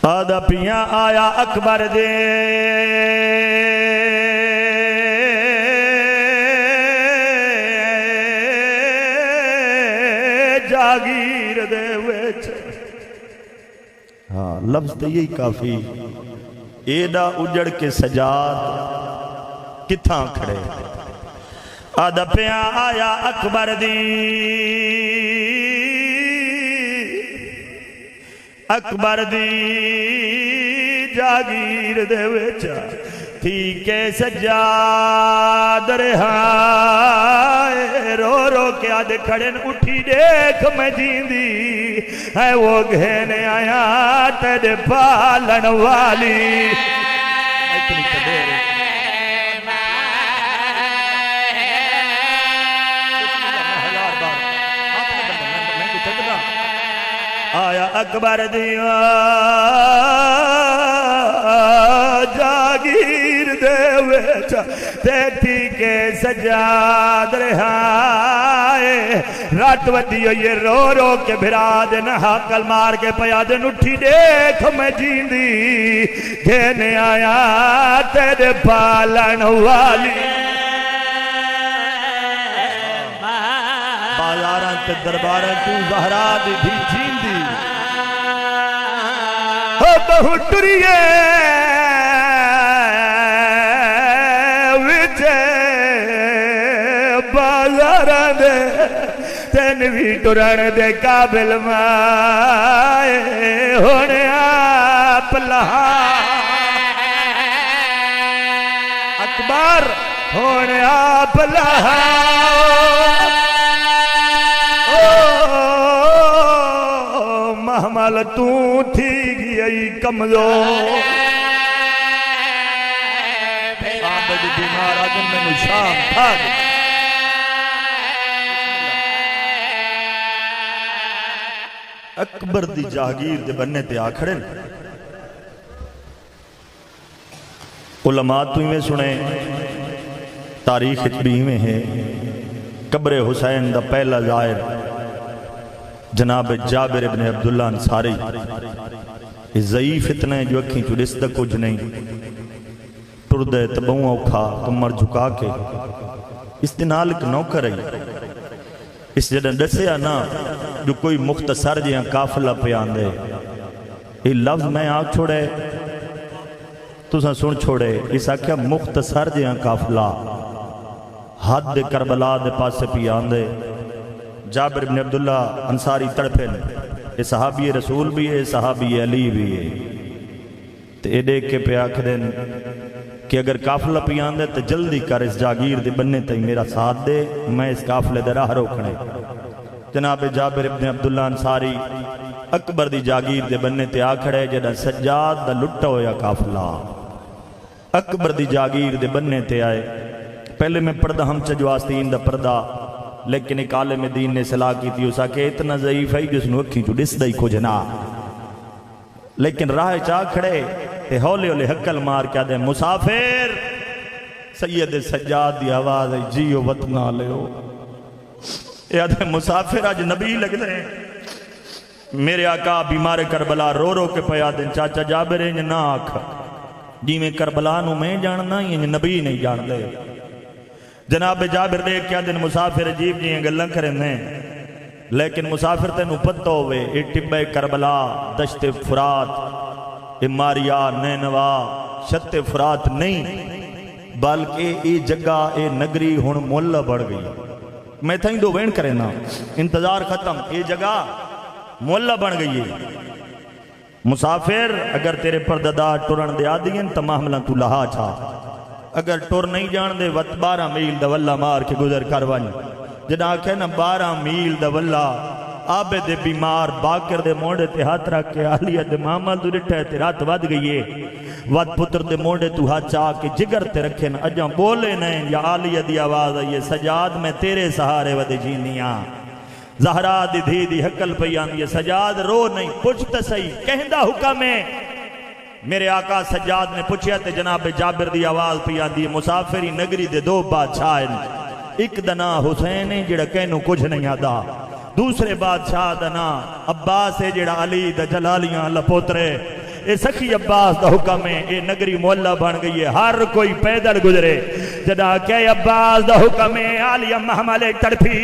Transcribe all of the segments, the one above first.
آدھا پیاں آیا اکبر دے جاگیر دے ویچ ہاں لفظ تو یہی کافی ایڈا اجڑ کے سجاد کتھاں کھڑے آدھا پیاں آیا اکبر دی اکبر دی جاگیر دے ویچا تھی کہ سجاد رہائے رو رو کے آدھے کھڑن اٹھی دیکھ میں جیندی ہے وہ گھینے آیا تیرے پالن والی اتنی قدر آیا اکبر دیا جاگیر دے ویچا دیکھتی کہ سجاد رہائے رات ودیو یہ رو رو کے بھرا دینا حقل مار کے پیا دن اٹھی دیکھ میں جیندی گھینے آیا تیرے پالن والی بازاراں تے درباراں تو زہرا دی بھی جیندی بہو ٹریے وچے بازاراں دے تین بھی ٹرن دے قابل مائے ہونے آپ لہا اکبر ہونے آپ لہا محمل تو تھی گئی کمزور عابد بیمار آدم میں نشان تھا اکبر دی جاگیر دے بننے تے آکھڑے علماء تو میں سنے تاریخ بھی میں ہے قبر حسین دا پہلا زائر جناب جابر ابن عبداللہ انصاری اس ضعیف اتنے جو اکھیں تو رس دا کچھ نہیں ٹردے تبہوں اوکھا کمر جھکا کے استنال ایک نوکر ہے اس جدن دسیا نا جو کوئی مختصر جیاں کافلہ پہ آندے یہ لفظ میں آگ چھوڑے تو سن چھوڑے اس آکھیا مختصر جیاں کافلہ حد کربلا دے پاسے پہ آندے جابر بن عبداللہ انصاری تڑپن یہ صحابی رسول بھی ہے صحابی علی بھی ہے تو یہ دیکھ کے پہ آکھ دیں کہ اگر کافلہ پہ آندے تو جلدی کر اس جاگیر دے بننے تھی میرا ساتھ دے میں اس کافلے دے راہ روکنے جناب جابر ابن عبداللہ انصاری اکبر دی جاگیر دے بننے تے آکھڑے جڑا سجاد دا لٹا ہویا کافلہ اکبر دی جاگیر دے بننے تے آئے پہلے میں پردہ ہم چجواستین دا پردہ لیکن ایک عالم دین نے صلاح کی تھی اسا کہ اتنا ضعیف ہے جس نو اکھیں جو ڈس دائی کو جنا لیکن راہ چاہ کھڑے تے ہولے ہولے حقل مار کیا دے مسافر سید سجاد دی آواز ہے جیو وطنہ لے ہو یاد ہے مسافر آج نبی لگ دے میرے آقا بیمار کربلا رو رو کے پیا دیں چاچا جابر ہیں نہ آکھ جی میں کربلا نو میں جاننا یہ نبی نہیں جان دے جناب جابر دیکھ کیا دن مسافر عجیب جی ہیں گلن کریں ہیں لیکن مسافر تے نو پتہ ہوئے اے ٹبے کربلا دشت فرات اے ماریا نینوا شت فرات نہیں بلکہ اے جگہ اے نگری ہون مولا بڑھ گئی میں تھا ہی دو وین کریں نا انتظار ختم اے جگہ مولا بڑھ گئی ہے مسافر اگر تیرے پرددا ٹورن دے آدین تمام لن تو لہا چھا اگر ٹور نہیں جان دے وقت 12 میل دا واللہ مار کے گزر کروانی جنا کہنا 12 میل دا واللہ آبے دے بیمار باکر دے موڑے تے ہاتھ رکھ کے آلیہ دے ماما دو رٹھے تے رات ود گئیے ود پتر دے موڑے تو ہاتھ چاہ کے جگر تے رکھیں اجاں بولے نہیں یا آلیہ دی آواز آئیے سجاد میں تیرے سہارے ود جینیاں زہرا دی دھی دی حقل پیان یہ سجاد رو نہیں پوچھتا صحیح کہندہ حکم ہے میرے آقا سجاد نے پوچھیا تے جناب جابر دی آواز پیان دی مسافری نگری دے 2 بادشاہ ایک دنا حسین جڑا کہنو کچھ نہیں آدھا دوسرے بادشاہ دنا عباس ہے جڑا علی دا جلالیاں اللہ پوترے اے سخی عباس دا حکم ہے، اے نگری محلہ بن گئی ہے، ہر کوئی پیدل گزرے جدا کہ عباس دا حکم ہے۔ آلی امہ ملک تڑپی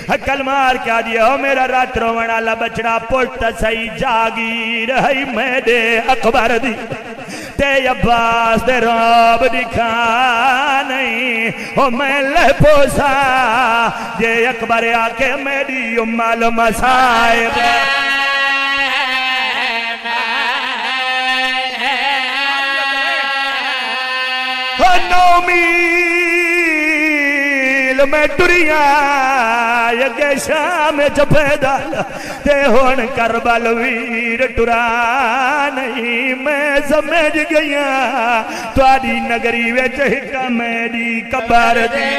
حکل مار کیا دیا او میرا رات روان اللہ بچڑا پوٹ سی جاگیر ہے میرے اکبر دی تے عباس دے رب دکھا نہیں او میں لے پوسا جے اکبر آکے میری امال مسائب نو میل میں ٹریاں یگے شام چپیدال تے ہون کربل ویر ٹرا نہیں میں سمجھ گیا تواری نگری ویچ ہکا میری قبر دی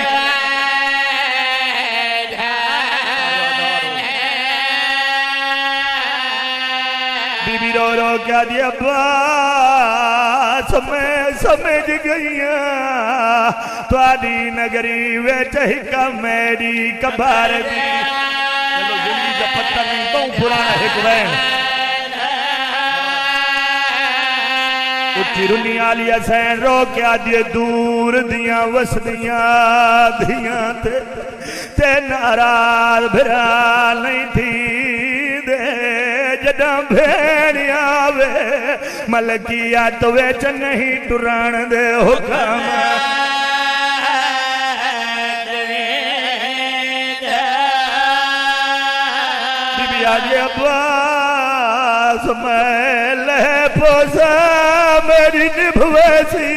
بی بی رو رو کیا دی عباس میں سمجھ گیا تواری نگری ویچ ہکا میری قبر دی چلو زندگی کا پتہ نہیں تو پرانا حکمین اچھی رنی آلی حسین رو کیا دیے دور دیاں وسدیاں دیاں تے ناراض بھرا نہیں تھی دے جدہ بھیڑی آوے ملکیات ویچ نہیں ٹران دے حکم بی بی آجی عباس میں لے پوسا میری نبھویسی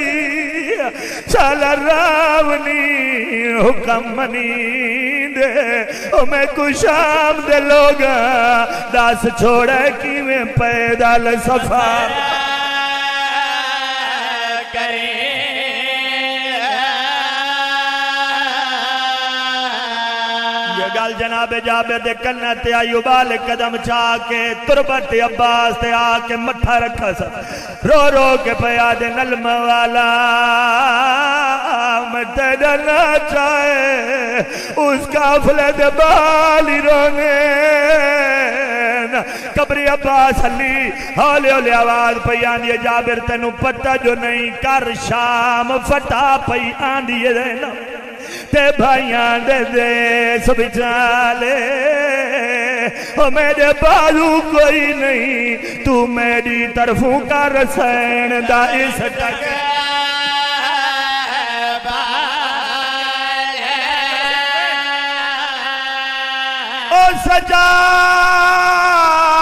چال راونی حکم منی دے او میں کشام دے لوگا داس چھوڑے کی میں پیدال صفا گال جناب جابر دے کنہ تے ایوب آلے قدم چاہ کے تربت عباس تے آکے مٹھا رکھا سا رو رو کے پیاد نلم والا میں تیرنا چاہے اس کافلے دے بالی رونے قبری عباس علی ہولے ہولے آواز پہ آندھئے جابر تینو پتہ جو نہیں کر شام فتح پہ آندھئے دینا تے بھائیاں دے دے سب چالے او میرے بازو کوئی نہیں تو میری طرفوں کا رسین دا اس تک او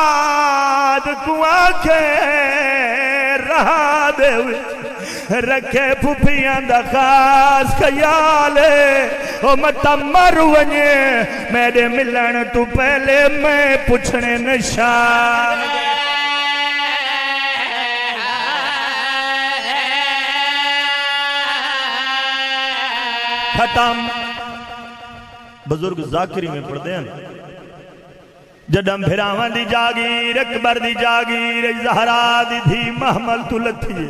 سجاد کو آنکھیں رہا دے ہوئے رکھے پھوپیاں دا خاص خیالے او متا مرونے میرے ملن تو پہلے میں پوچھنے نشان ختم بزرگ ذاکری میں پڑھتے ہیں جدم بھراوان دی جاگیر اکبر دی جاگیر زہرا دی تھی محمل تو لتھی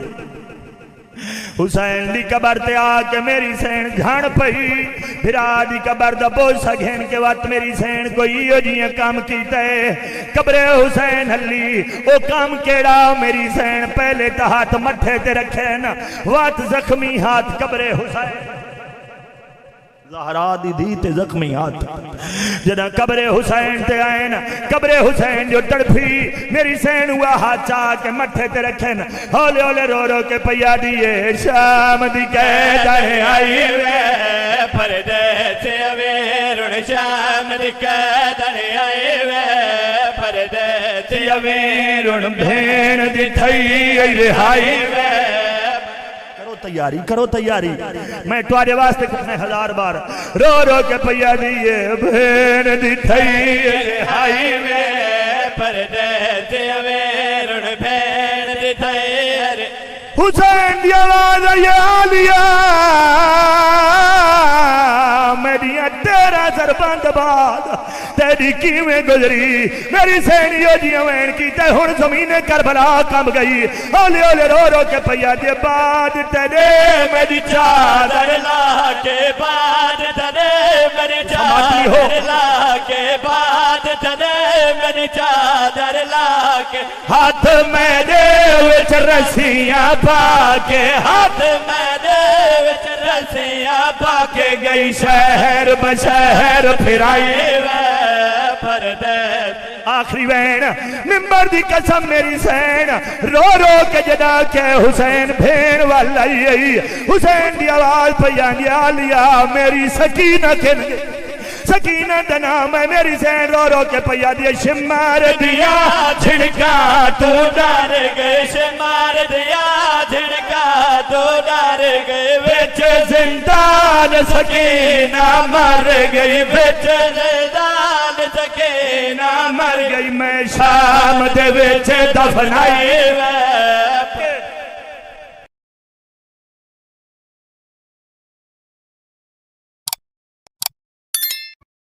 حسین دی قبر تے آکے میری سین جھان پہی بھرا دی قبر دا بوسا گھین کے وقت میری سین کوئی یہ جیاں کام کیتا ہے قبر حسین حلی او کام کیڑا میری سین پہلے تا ہاتھ مٹھے تے رکھے نا وات زخمی ہاتھ قبر حسین زہرا دی تے زخمی ہاتھ جنا قبر حسین تے آئے نا قبر حسین جو تڑپی میری سین ہوا ہاتھ چاہ کے مٹھے تے رکھے نا ہولے ہولے رو رو کے پیا دیئے شام دی قید آئی وے پردے تے اویرن شام دی قید آئی وے پردے تے اویرن بھین دی تھئی رہائی وے تیاری کرو تیاری میں توارے واسطے کتنے ہزار بار رو رو کے پیا دیئے بھین دی تھئی ہائی میں پردے تے ویرن بھین دی تھئی حسین دی آواز یا عالیہ میری تیرا زربان دباد تیری کیویں گزری میری سینیو جی وین کی تے ہن زمین کربلا کم گئی اولے اولے رو رو کے پیا دے بعد تیرے میری چادر لا کے بعد تنے میری چادر لا کے بعد تنے میری چادر لا کے ہاتھ میں دے وچ رسیاں پا کے ہاتھ میں دے وچ رسیاں پا کے گئی شہر بشہر پھرائی پردیس آخری وین ممبر دی قسم میری سین رو رو کے جدا کے حسین بھین والائی حسین دی آواز پیان دیا لیا میری سکینہ کن سکینہ دا نام ہے میری سین رو رو کے پیا دیا شمار دیا جھڑکا تو ڈر گئے شمار دیا جھڑکا تو ڈر گئے وچ زندان سکینہ مر گئی وچ زندان سکینہ مر گئی میں شام دے وچ دفنائی